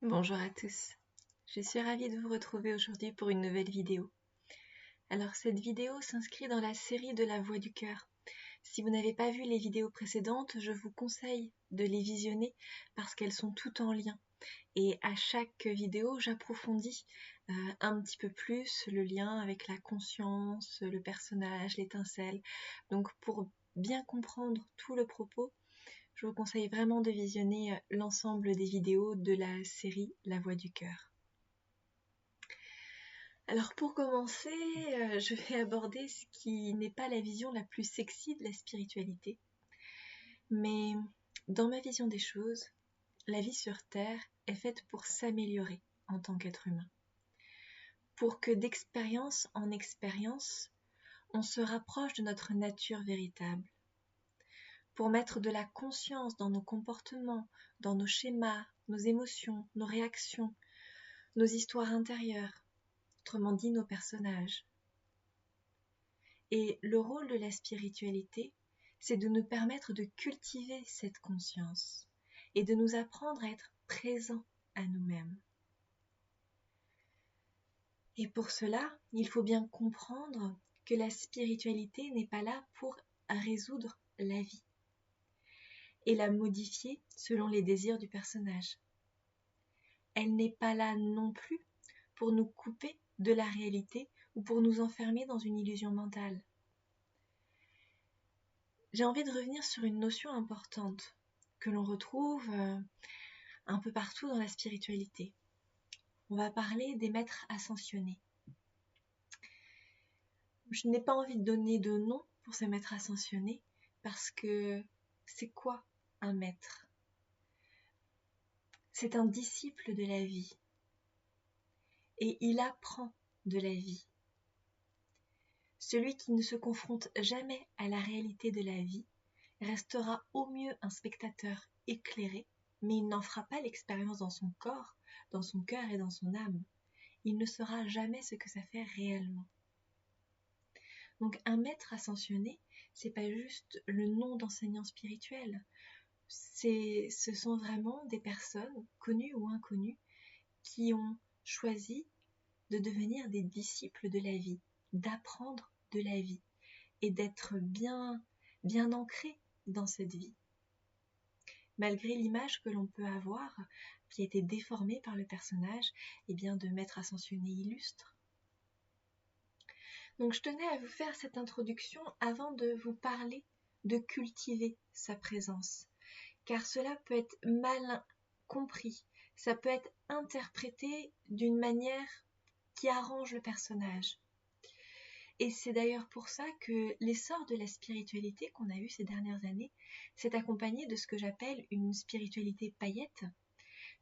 Bonjour à tous, je suis ravie de vous retrouver aujourd'hui pour une nouvelle vidéo. Alors cette vidéo s'inscrit dans la série de la Voix du Cœur. Si vous n'avez pas vu les vidéos précédentes, je vous conseille de les visionner parce qu'elles sont toutes en lien. Et à chaque vidéo, j'approfondis un petit peu plus le lien avec la conscience, le personnage, l'étincelle. Donc pour bien comprendre tout le propos, je vous conseille vraiment de visionner l'ensemble des vidéos de la série La Voix du Cœur. Alors pour commencer, je vais aborder ce qui n'est pas la vision la plus sexy de la spiritualité. Mais dans ma vision des choses, la vie sur Terre est faite pour s'améliorer en tant qu'être humain. Pour que d'expérience en expérience, on se rapproche de notre nature véritable. Pour mettre de la conscience dans nos comportements, dans nos schémas, nos émotions, nos réactions, nos histoires intérieures, autrement dit nos personnages. Et le rôle de la spiritualité, c'est de nous permettre de cultiver cette conscience et de nous apprendre à être présents à nous-mêmes. Et pour cela, il faut bien comprendre que la spiritualité n'est pas là pour résoudre la vie et la modifier selon les désirs du personnage. Elle n'est pas là non plus pour nous couper de la réalité ou pour nous enfermer dans une illusion mentale. J'ai envie de revenir sur une notion importante que l'on retrouve un peu partout dans la spiritualité. On va parler des maîtres ascensionnés. Je n'ai pas envie de donner de nom pour ces maîtres ascensionnés parce que c'est quoi un maître ? C'est un disciple de la vie et il apprend de la vie. Celui qui ne se confronte jamais à la réalité de la vie restera au mieux un spectateur éclairé, mais il n'en fera pas l'expérience dans son corps, dans son cœur et dans son âme. Il ne saura jamais ce que ça fait réellement. Donc un maître ascensionné, c'est pas juste le nom d'enseignant spirituel. Ce sont vraiment des personnes, connues ou inconnues, qui ont choisi de devenir des disciples de la vie, d'apprendre de la vie et d'être bien ancrés dans cette vie. Malgré l'image que l'on peut avoir, qui a été déformée par le personnage, de maître ascensionné illustre. Donc je tenais à vous faire cette introduction avant de vous parler de cultiver sa présence, car cela peut être mal compris, ça peut être interprété d'une manière qui arrange le personnage. Et c'est d'ailleurs pour ça que l'essor de la spiritualité qu'on a eu ces dernières années s'est accompagné de ce que j'appelle une spiritualité paillette,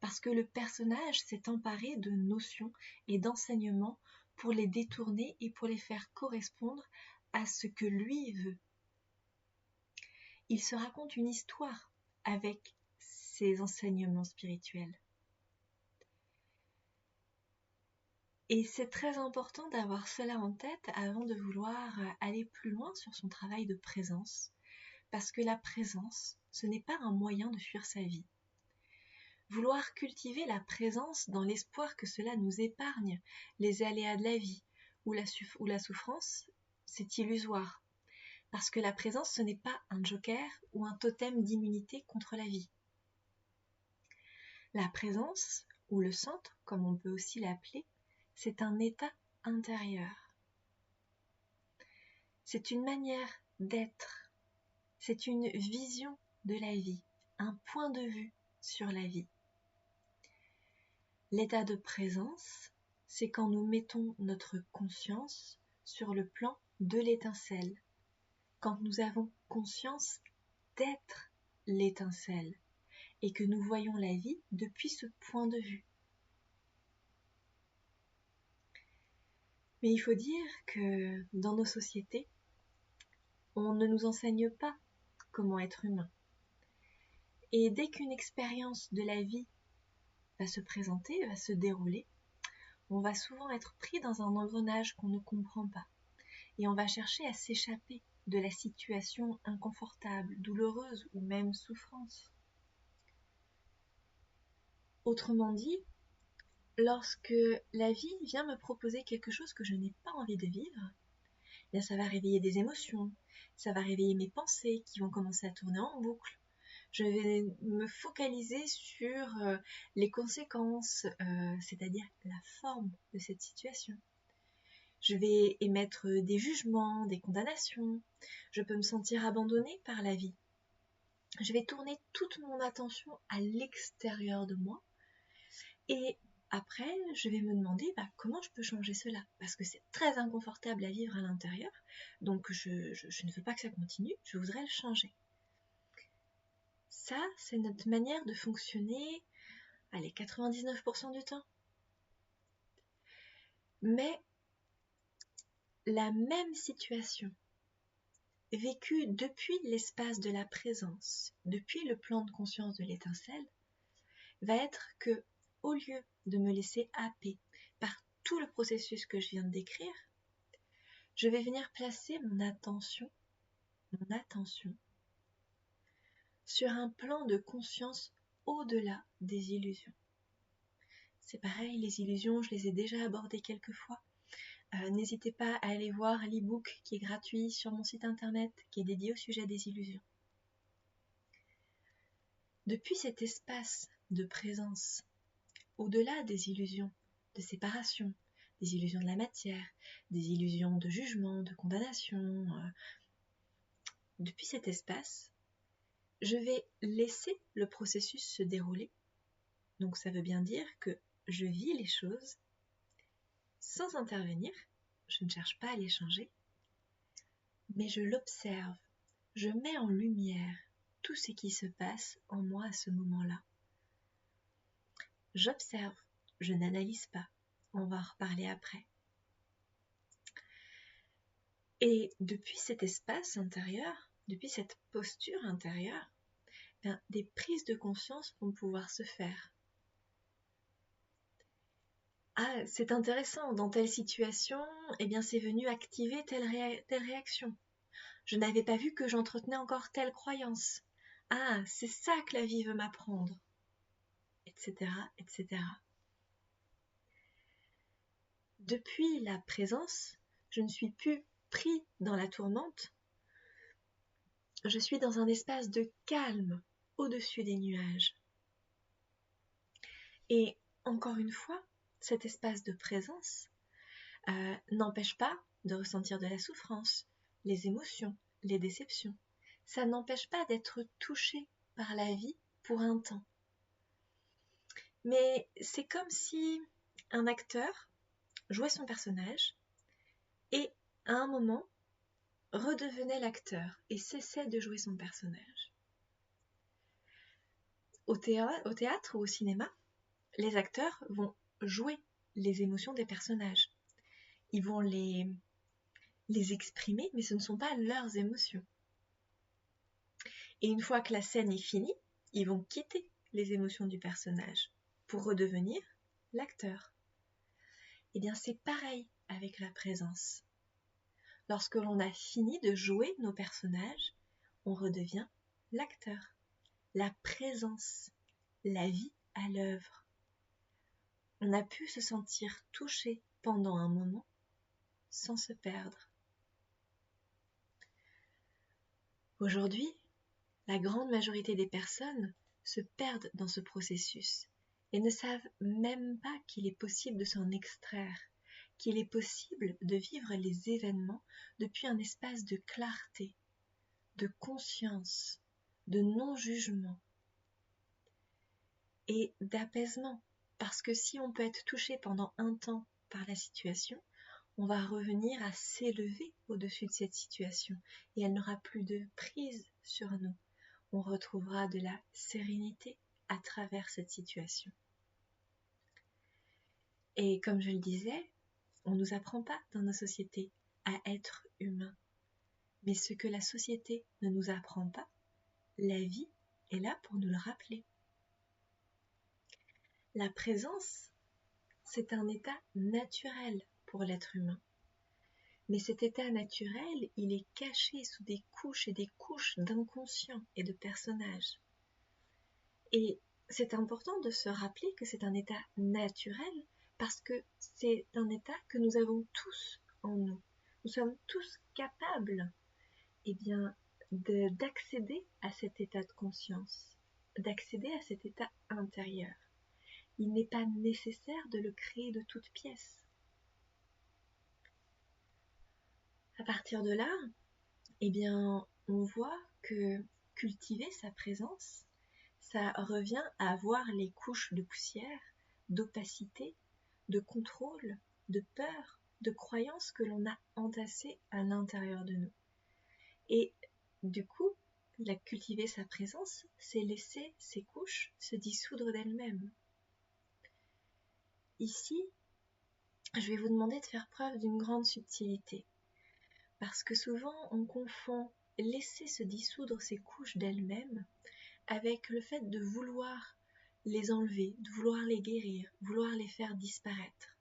parce que le personnage s'est emparé de notions et d'enseignements pour les détourner et pour les faire correspondre à ce que lui veut. Il se raconte une histoire avec ses enseignements spirituels. Et c'est très important d'avoir cela en tête avant de vouloir aller plus loin sur son travail de présence, parce que la présence, ce n'est pas un moyen de fuir sa vie. Vouloir cultiver la présence dans l'espoir que cela nous épargne les aléas de la vie ou la souffrance, c'est illusoire. Parce que la présence, ce n'est pas un joker ou un totem d'immunité contre la vie. La présence, ou le centre, comme on peut aussi l'appeler, c'est un état intérieur. C'est une manière d'être. C'est une vision de la vie, un point de vue sur la vie. L'état de présence, c'est quand nous mettons notre conscience sur le plan de l'étincelle, quand nous avons conscience d'être l'étincelle et que nous voyons la vie depuis ce point de vue. Mais il faut dire que dans nos sociétés, on ne nous enseigne pas comment être humain. Et dès qu'une expérience de la vie va se présenter, va se dérouler, on va souvent être pris dans un engrenage qu'on ne comprend pas. Et on va chercher à s'échapper de la situation inconfortable, douloureuse ou même souffrance. Autrement dit, lorsque la vie vient me proposer quelque chose que je n'ai pas envie de vivre, eh bien ça va réveiller des émotions, ça va réveiller mes pensées qui vont commencer à tourner en boucle. Je vais me focaliser sur les conséquences, c'est-à-dire la forme de cette situation. Je vais émettre des jugements, des condamnations. Je peux me sentir abandonnée par la vie. Je vais tourner toute mon attention à l'extérieur de moi. Et après, je vais me demander comment je peux changer cela. Parce que c'est très inconfortable à vivre à l'intérieur. Donc je ne veux pas que ça continue, je voudrais le changer. Ça, c'est notre manière de fonctionner, allez, 99% du temps. Mais la même situation, vécue depuis l'espace de la présence, depuis le plan de conscience de l'étincelle, va être que, au lieu de me laisser happer par tout le processus que je viens de décrire, je vais venir placer mon attention sur un plan de conscience au-delà des illusions. C'est pareil, les illusions, je les ai déjà abordées quelques fois. N'hésitez pas à aller voir l'e-book qui est gratuit sur mon site internet, qui est dédié au sujet des illusions. Depuis cet espace de présence, au-delà des illusions de séparation, des illusions de la matière, des illusions de jugement, de condamnation, depuis cet espace, je vais laisser le processus se dérouler. Donc ça veut bien dire que je vis les choses sans intervenir, je ne cherche pas à les changer, mais je l'observe, je mets en lumière tout ce qui se passe en moi à ce moment-là. J'observe, je n'analyse pas, on va en reparler après. Et depuis cet espace intérieur, depuis cette posture intérieure, des prises de conscience vont pouvoir se faire. Ah, c'est intéressant, dans telle situation, c'est venu activer telle réaction. Je n'avais pas vu que j'entretenais encore telle croyance. Ah, c'est ça que la vie veut m'apprendre, etc., etc. Depuis la présence, je ne suis plus pris dans la tourmente, je suis dans un espace de calme au-dessus des nuages. Et encore une fois, cet espace de présence n'empêche pas de ressentir de la souffrance, les émotions, les déceptions. Ça n'empêche pas d'être touché par la vie pour un temps. Mais c'est comme si un acteur jouait son personnage et à un moment redevenait l'acteur et cessait de jouer son personnage. Au théâtre ou au cinéma, les acteurs vont jouer les émotions des personnages. Ils vont les exprimer, mais ce ne sont pas leurs émotions. Et une fois que la scène est finie, ils vont quitter les émotions du personnage pour redevenir l'acteur. Eh bien, c'est pareil avec la présence. Lorsque l'on a fini de jouer nos personnages, on redevient l'acteur, la présence, la vie à l'œuvre. On a pu se sentir touché pendant un moment sans se perdre. Aujourd'hui, la grande majorité des personnes se perdent dans ce processus et ne savent même pas qu'il est possible de s'en extraire, qu'il est possible de vivre les événements depuis un espace de clarté, de conscience, de non-jugement et d'apaisement. Parce que si on peut être touché pendant un temps par la situation, on va revenir à s'élever au-dessus de cette situation et elle n'aura plus de prise sur nous. On retrouvera de la sérénité à travers cette situation. Et comme je le disais, on ne nous apprend pas dans nos sociétés à être humains. Mais ce que la société ne nous apprend pas, la vie est là pour nous le rappeler. La présence, c'est un état naturel pour l'être humain. Mais cet état naturel, il est caché sous des couches et des couches d'inconscient et de personnages. Et c'est important de se rappeler que c'est un état naturel parce que c'est un état que nous avons tous en nous. Nous sommes tous capables d'accéder à cet état de conscience, d'accéder à cet état intérieur. Il n'est pas nécessaire de le créer de toutes pièces. À partir de là, on voit que cultiver sa présence, ça revient à voir les couches de poussière, d'opacité, de contrôle, de peur, de croyances que l'on a entassées à l'intérieur de nous. Et du coup, cultiver sa présence, c'est laisser ces couches se dissoudre d'elles-mêmes. Ici, je vais vous demander de faire preuve d'une grande subtilité, parce que souvent on confond laisser se dissoudre ces couches d'elles-mêmes avec le fait de vouloir les enlever, de vouloir les guérir, vouloir les faire disparaître.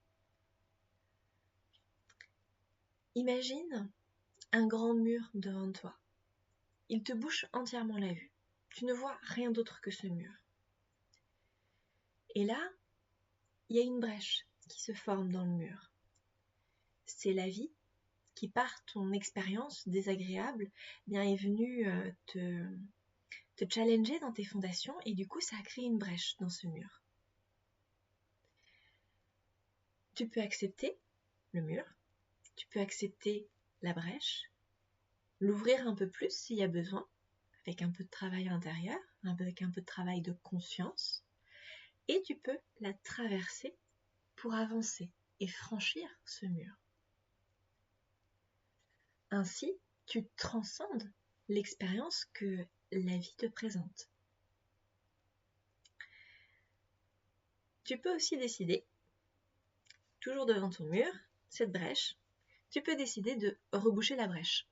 Imagine un grand mur devant toi. Il te bouche entièrement la vue. Tu ne vois rien d'autre que ce mur. Et là, il y a une brèche qui se forme dans le mur. C'est la vie qui, par ton expérience désagréable, est venue te challenger dans tes fondations et du coup, ça a créé une brèche dans ce mur. Tu peux accepter le mur, tu peux accepter la brèche, l'ouvrir un peu plus s'il y a besoin, avec un peu de travail intérieur, avec un peu de travail de conscience, et tu peux la traverser pour avancer et franchir ce mur. Ainsi, tu transcendes l'expérience que la vie te présente. Tu peux aussi décider, toujours devant ton mur, cette brèche, tu peux décider de reboucher la brèche.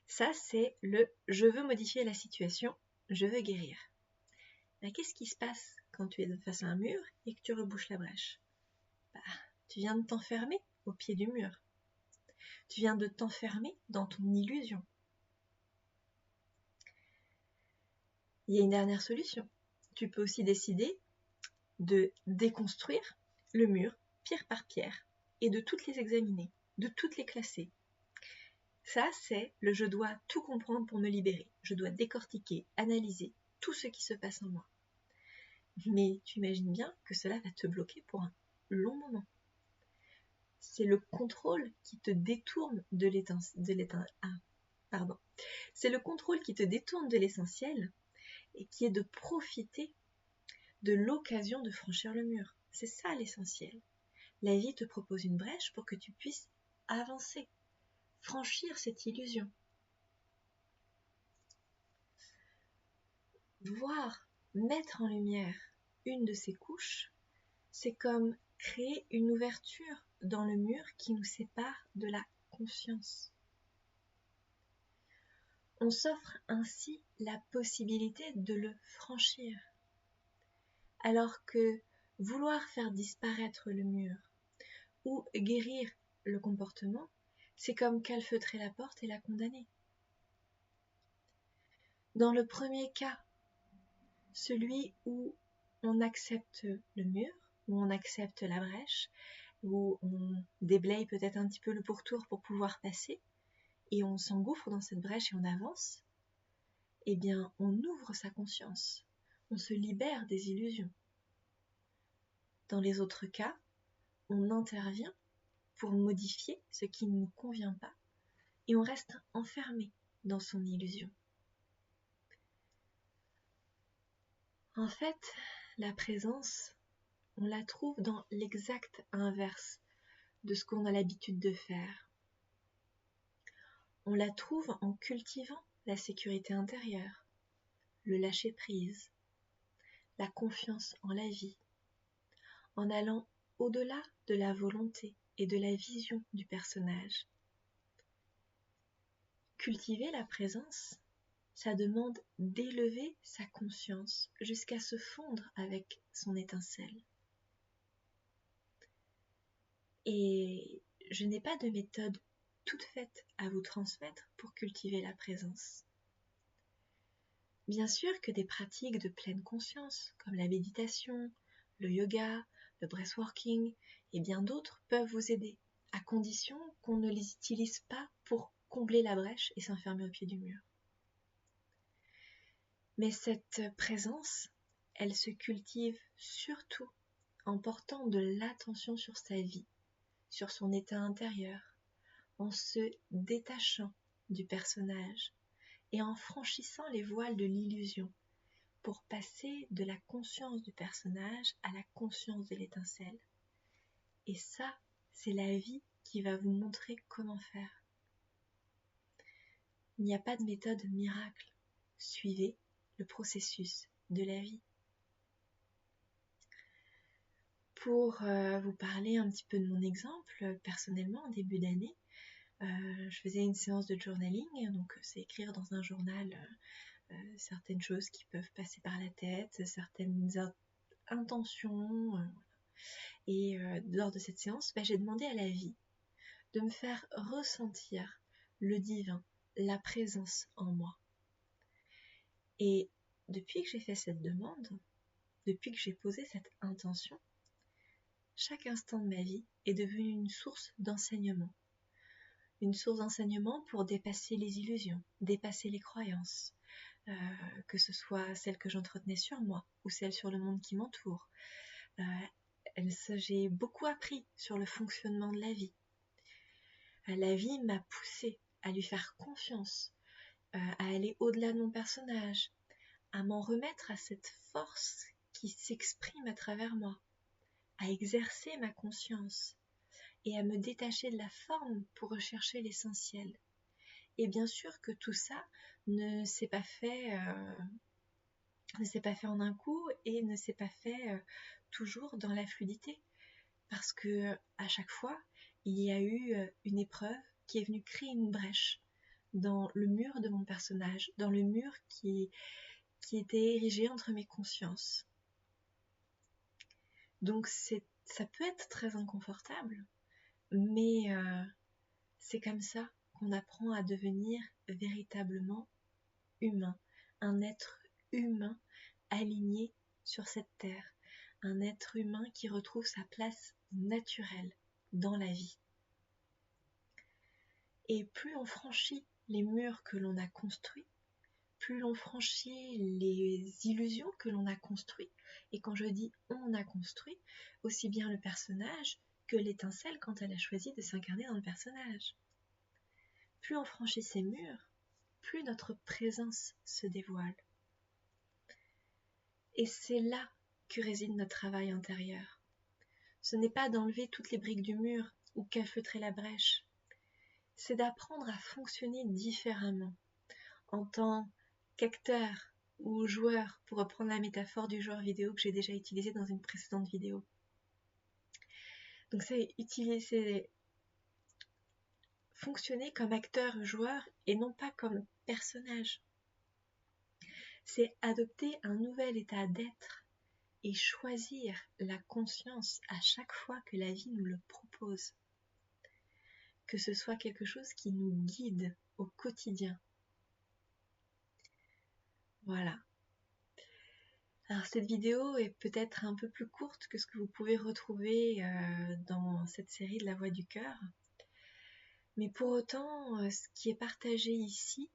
Ça, c'est le « je veux modifier la situation, je veux guérir ». Qu'est-ce qui se passe quand tu es face à un mur et que tu rebouches la brèche ? Tu viens de t'enfermer au pied du mur. Tu viens de t'enfermer dans ton illusion. Il y a une dernière solution. Tu peux aussi décider de déconstruire le mur pierre par pierre et de toutes les examiner, de toutes les classer. Ça, c'est le « je dois tout comprendre pour me libérer ». Je dois décortiquer, analyser tout ce qui se passe en moi. Mais tu imagines bien que cela va te bloquer pour un long moment. C'est le contrôle qui te détourne de C'est le contrôle qui te détourne de l'essentiel et qui est de profiter de l'occasion de franchir le mur. C'est ça l'essentiel. La vie te propose une brèche pour que tu puisses avancer, franchir cette illusion. Voir, mettre en lumière une de ces couches, c'est comme créer une ouverture dans le mur qui nous sépare de la conscience. On s'offre ainsi la possibilité de le franchir. Alors que vouloir faire disparaître le mur ou guérir le comportement, c'est comme calfeutrer la porte et la condamner. Dans le premier cas, celui où on accepte le mur, où on accepte la brèche, où on déblaye peut-être un petit peu le pourtour pour pouvoir passer, et on s'engouffre dans cette brèche et on avance, on ouvre sa conscience, on se libère des illusions. Dans les autres cas, on intervient pour modifier ce qui ne nous convient pas, et on reste enfermé dans son illusion. En fait, la présence, on la trouve dans l'exact inverse de ce qu'on a l'habitude de faire. On la trouve en cultivant la sécurité intérieure, le lâcher-prise, la confiance en la vie, en allant au-delà de la volonté et de la vision du personnage. Cultiver la présence, ça demande d'élever sa conscience jusqu'à se fondre avec son étincelle. Et je n'ai pas de méthode toute faite à vous transmettre pour cultiver la présence. Bien sûr que des pratiques de pleine conscience, comme la méditation, le yoga, le breathworking et bien d'autres peuvent vous aider, à condition qu'on ne les utilise pas pour combler la brèche et s'enfermer au pied du mur. Mais cette présence, elle se cultive surtout en portant de l'attention sur sa vie, sur son état intérieur, en se détachant du personnage et en franchissant les voiles de l'illusion pour passer de la conscience du personnage à la conscience de l'étincelle. Et ça, c'est la vie qui va vous montrer comment faire. Il n'y a pas de méthode miracle. Suivez le processus de la vie. Pour vous parler un petit peu de mon exemple, personnellement, en début d'année, je faisais une séance de journaling, donc c'est écrire dans un journal certaines choses qui peuvent passer par la tête, certaines intentions. Et lors de cette séance, j'ai demandé à la vie de me faire ressentir le divin, la présence en moi. Et depuis que j'ai fait cette demande, depuis que j'ai posé cette intention, chaque instant de ma vie est devenu une source d'enseignement. Une source d'enseignement pour dépasser les illusions, dépasser les croyances, que ce soit celles que j'entretenais sur moi ou celles sur le monde qui m'entoure. J'ai beaucoup appris sur le fonctionnement de la vie. La vie m'a poussée à lui faire confiance, à aller au-delà de mon personnage, à m'en remettre à cette force qui s'exprime à travers moi, à exercer ma conscience et à me détacher de la forme pour rechercher l'essentiel. Et bien sûr que tout ça ne s'est pas fait en un coup et ne s'est pas fait toujours dans la fluidité, parce que à chaque fois il y a eu une épreuve qui est venue créer une brèche dans le mur de mon personnage, dans le mur qui était érigé entre mes consciences. Donc ça peut être très inconfortable, mais c'est comme ça qu'on apprend à devenir véritablement humain, un être humain aligné sur cette terre, un être humain qui retrouve sa place naturelle dans la vie. Et plus on franchit les murs que l'on a construits, plus l'on franchit les illusions que l'on a construites, et quand je dis on a construit, aussi bien le personnage que l'étincelle quand elle a choisi de s'incarner dans le personnage. Plus on franchit ces murs, plus notre présence se dévoile. Et c'est là que réside notre travail intérieur. Ce n'est pas d'enlever toutes les briques du mur ou calfeutrer la brèche, c'est d'apprendre à fonctionner différemment, en tant qu'acteur ou joueur, pour reprendre la métaphore du joueur vidéo que j'ai déjà utilisée dans une précédente vidéo. Donc c'est fonctionner comme acteur-joueur et non pas comme personnage. C'est adopter un nouvel état d'être et choisir la conscience à chaque fois que la vie nous le propose. Que ce soit quelque chose qui nous guide au quotidien. Voilà. Alors cette vidéo est peut-être un peu plus courte que ce que vous pouvez retrouver dans cette série de la Voix du Cœur. Mais pour autant, ce qui est partagé ici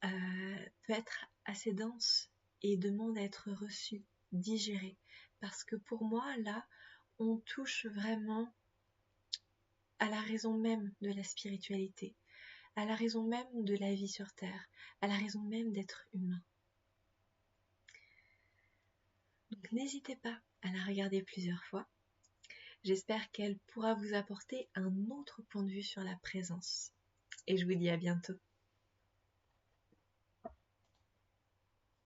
peut être assez dense et demande à être reçu, digéré. Parce que pour moi, là, on touche vraiment à la raison même de la spiritualité, à la raison même de la vie sur Terre, à la raison même d'être humain. Donc n'hésitez pas à la regarder plusieurs fois. J'espère qu'elle pourra vous apporter un autre point de vue sur la présence. Et je vous dis à bientôt.